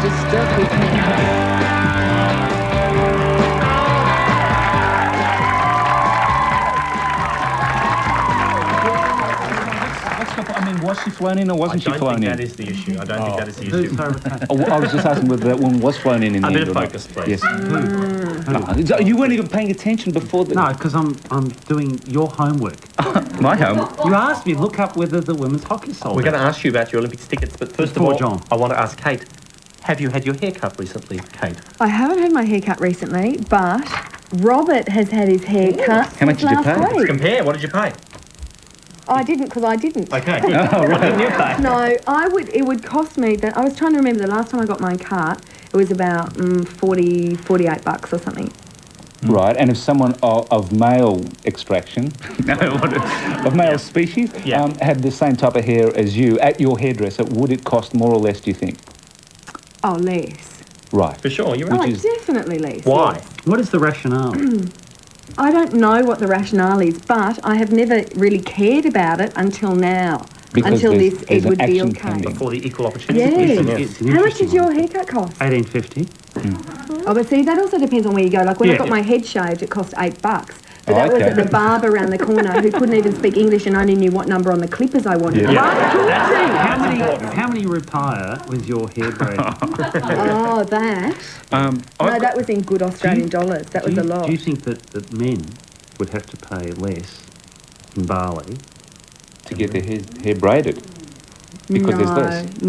register with me. I mean, was she flown in or wasn't she flown in? I don't think that is the issue. I don't think that is the issue. I was just asking whether that one was flown in the A end bit of or not. focus, please. Yes. No, you weren't even paying attention before the... No, because I'm doing your homework. My home. You asked me, look up whether the women's hockey sold. We're going to ask you about your Olympics tickets, but first of Before all, John. I want to ask Kate, have you had your hair cut recently, Kate? I haven't had my hair cut recently, but Robert has had his hair cut How much did you last pay? week. Compare, what did you pay? I didn't, because I didn't. Okay. Oh, What didn't you pay? No, it would cost me, that. I was trying to remember the last time I got mine cut, it was about 48 bucks or something. Right, and if someone of male extraction, of male species, Yeah. had the same type of hair as you at your hairdresser, would it cost more or less, do you think? Oh, less. Right. For sure, you're Oh, right. is- definitely less. Why? yes. What is the rationale? I don't know what the rationale is, but I have never really cared about it until now. Because until there's this an Edward action Beale case. pending. For the Equal Opportunity Yes. Commission, yes. It's an How much interesting did your one. haircut cost? $18.50. Oh, but see, that also depends on where you go. Like when I Yeah. got my head shaved, it cost $8. But Oh, that was okay. at the barber around the corner who couldn't even speak English and only knew what number on the clippers I wanted. Yeah. How many retire with your hair braid? Oh, that. No, that was in good Australian dollars. That was a lot. Do you think that men would have to pay less in Bali? To get their hair braided? Because there's less.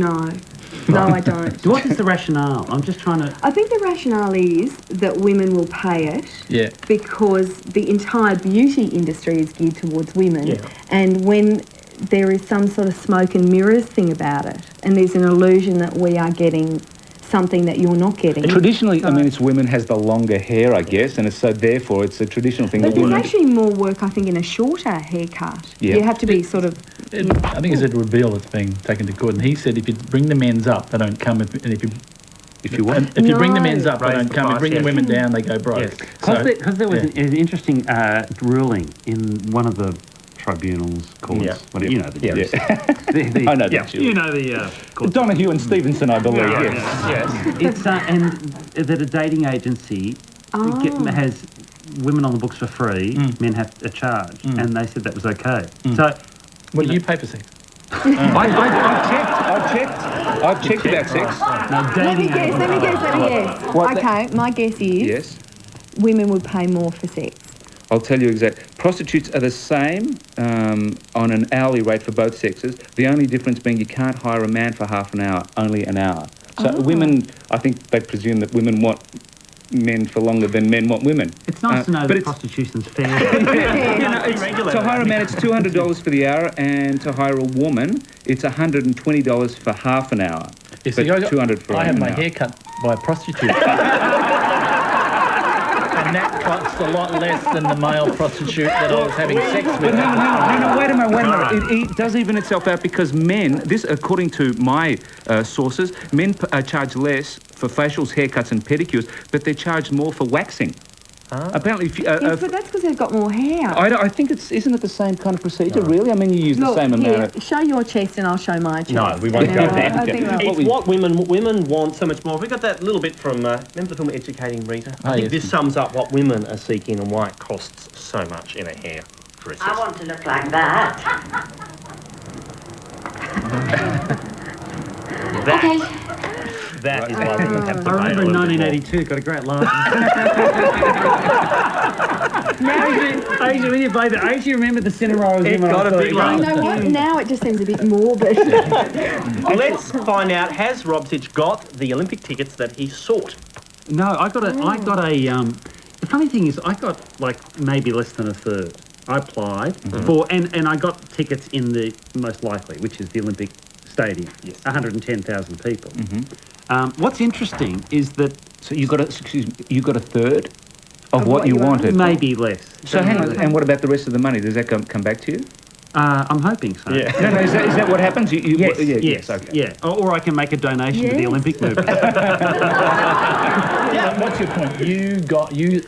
No, I don't. What is the rationale? I'm just trying to... I think the rationale is that women will pay it Yeah. because the entire beauty industry is geared towards women. Yeah. And when there is some sort of smoke and mirrors thing about it, and there's an illusion that we are getting something that you're not getting. Traditionally, I mean, it's women has the longer hair, I guess, and so therefore it's a traditional thing. But that there's women... actually more work, I think, in a shorter haircut. Yeah. You have to be sort of... I think it's Edward Beale that's being taken to court, and he said if you bring the men's up, they don't come. And if you bring the men's up, they Raise don't the come. price, And bring yeah. the women down, they go broke. Yes. Because there was yeah. an interesting ruling in one of the tribunals, courts, Yeah. whatever, you know the Yeah. the- I know Yeah. that. You know the court. Donahue and Stevenson, I believe, Yeah, yes. yes. It's and that a dating agency has women on the books for free, men have a charge, and they said that was okay. So What do you pay for sex? I've checked about sex. Let me guess. What the- Okay, my guess is Yes. women would pay more for sex. I'll tell you exactly. Prostitutes are the same on an hourly rate for both sexes. The only difference being you can't hire a man for half an hour, only an hour. So women, I think they presume that women want men for longer than men want women. it's nice to know but that it's- prostitution's fair. To hire a man, it's $200 for the hour, and to hire a woman, it's $120 for half an hour. You see, But 200 for I had an my hour. hair cut by a prostitute. And that cost a lot less than the male prostitute that I was having sex with. But hang on, wait a minute. It does even itself out because men, this according to my sources, men charge less for facials, haircuts and pedicures, but they charge more for waxing. Apparently, if you, Yes, but that's because they've got more hair. I think isn't it the same kind of procedure, really? I mean, you use the Look, same here, amount of... show your chest and I'll show my chest. No, we won't go Yeah, there. I think Okay. we'll- It's what women want so much more. We got that little bit from, remember the film Educating Rita? I think yes. this sums up what women are seeking and why it costs so much in a hairdresser. I want to look like that. That is why women have to I pay a remember in little bit more. 1982, got a great laugh. I actually, when you played that, I actually remember the cinema I was in when got I a saw big it. laugh. You know what? Now it just seems a bit morbid. Let's find out, has Robsich got the Olympic tickets that he sought? No, I got a. The funny thing is, I got like maybe less than a third. I applied for, and I got tickets in the most likely, which is the Olympic Stadium. Yes. 110,000 people. What's interesting is that So you got a third of what you wanted? maybe less. So hang on, and what about the rest of the money? Does that come back to you? I'm hoping so. No, is that what happens? Yes. Okay. Yeah. Or I can make a donation to the Yes. Olympic movement. What's your point?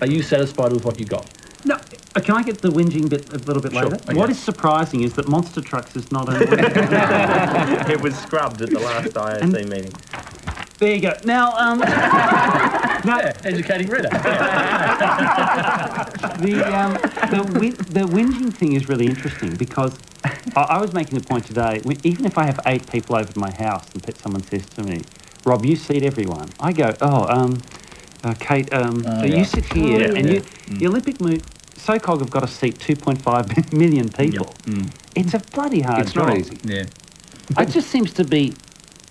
Are you satisfied with what you got? No, can I get the whinging bit a little bit Sure, later? okay. What is surprising is that Monster Trucks is not only... It was scrubbed at the last IOC meeting. There you go. Now, Educating Rita. the whinging thing is really interesting because I was making the point today, even if I have 8 people over to my house and someone says to me, Rob, you seat everyone. I go, Kate, you sit here and the Olympic SOCOG have got to seat 2.5 million people. It's a bloody hard It's job. not easy. Yeah. It just seems to be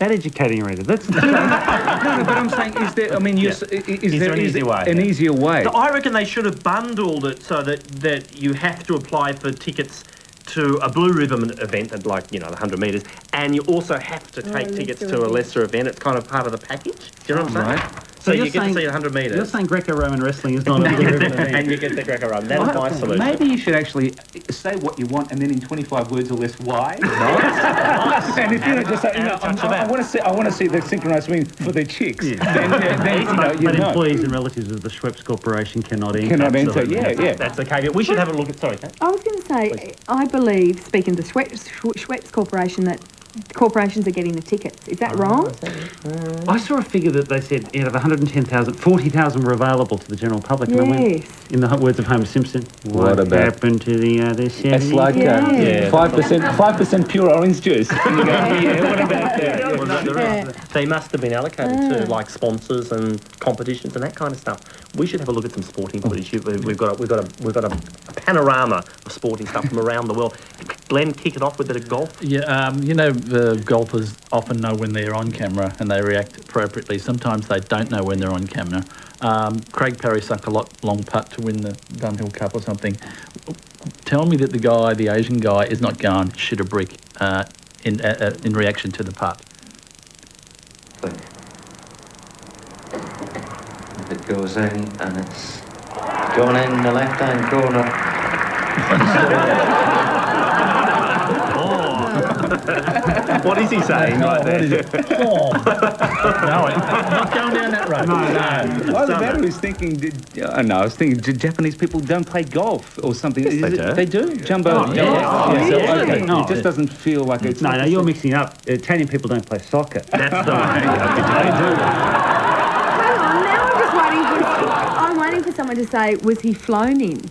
that educating, Rita. That's No, but I'm saying, is there? I mean, is there an easy way? An easier way? So I reckon they should have bundled it so that you have to apply for tickets to a Blue Ribbon event at, like, the 100 metres, and you also have to take tickets to a lesser event. It's kind of part of the package. Do you know what I'm saying? Right. So you're you get to saying- see 100 metres. You're saying Greco-Roman wrestling is not a Blue Ribbon event. and you get the Greco-Roman. That is my solution. Maybe you should actually say what you want, and then in 25 words or less, why. And if you just say, I want to see the synchronised swing for the chicks. Then But employees and relatives of the Schweppes Corporation cannot enter. Cannot enter. Absolutely. Yeah. That's the caveat. We should have a look at... Sorry, Kate. I was going to say, I believe, speaking of the Schweppes Corporation, that corporations are getting the tickets. Is that wrong? I saw a figure that they said out of 110,000, 40,000 were available to the general public. And I went, Yes. in the words of Homer Simpson, What about- happened to the other 70? It's like Yeah. 5% pure orange juice. And you go, what about that? Well, the rest, they must have been allocated to, like, sponsors and competitions and that kind of stuff. We should have a look at some sporting footage. We've got a panorama of sporting stuff from around the world. Glenn, kick it off with a bit of golf. Yeah, the golfers often know when they're on camera and they react appropriately. Sometimes they don't know when they're on camera. Craig Parry sunk a long putt to win the Dunhill Cup or something. Tell me that the Asian guy, is not going shit a brick in reaction to the putt. It goes in and it's gone in the left-hand corner. What is he saying right there? No, not going down that road. Well, the matter is thinking, I was thinking, Japanese people don't play golf or something. Yes, they do. They do? Jumbo. yeah. So, Really? okay. No. It just doesn't feel like it's... No, you're mixing up. Italian people don't play soccer. That's the way. Hang on, now I'm waiting for someone to say, was he flown in?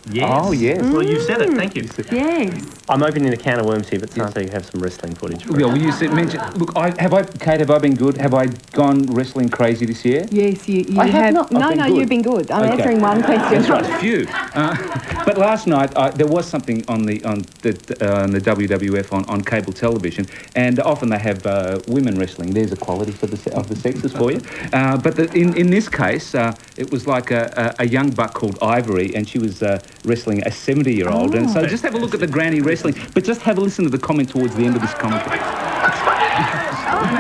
Yes. Oh, yes. Well, you said it. Thank you. Yes. I'm opening a can of worms here, but Santa, you have some wrestling footage. For Yeah, us. well, you said, look, Kate, have I been good? Have I gone wrestling crazy this year? Yes, you I have have. not. No, I've been no, good. you've been good. I'm Okay. answering one question. That's right, phew. But last night there was something on the WWF on cable television, and often they have women wrestling. There's equality of the sexes for you. But in this case, it was like a young buck called Ivory, and she was wrestling a 70-year-old. And so just have a look at the granny wrestling, but just have a listen to the comment towards the end of this commentary.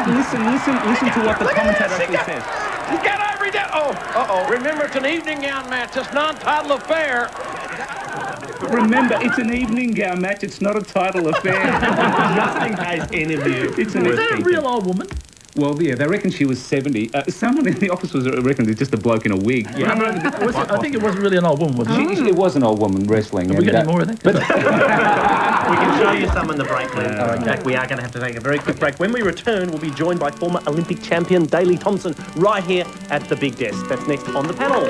Listen to what the commentator actually says. He's got Ivory down. Remember, it's an evening gown match. It's non-title affair. Remember, it's an evening gown match. It's not a title affair. Just in case any of you... It's an Is that a real old woman? Well, yeah, they reckon she was 70. Someone in the office reckoned it's just a bloke in a wig. I think it wasn't really an old woman, was it? It was an old woman wrestling. Have we got any more of that? We can show you some in the break, Glenn. All right, Jack, we are going to have to take a very quick break. When we return, we'll be joined by former Olympic champion Daley Thompson right here at the big desk. That's next on the panel.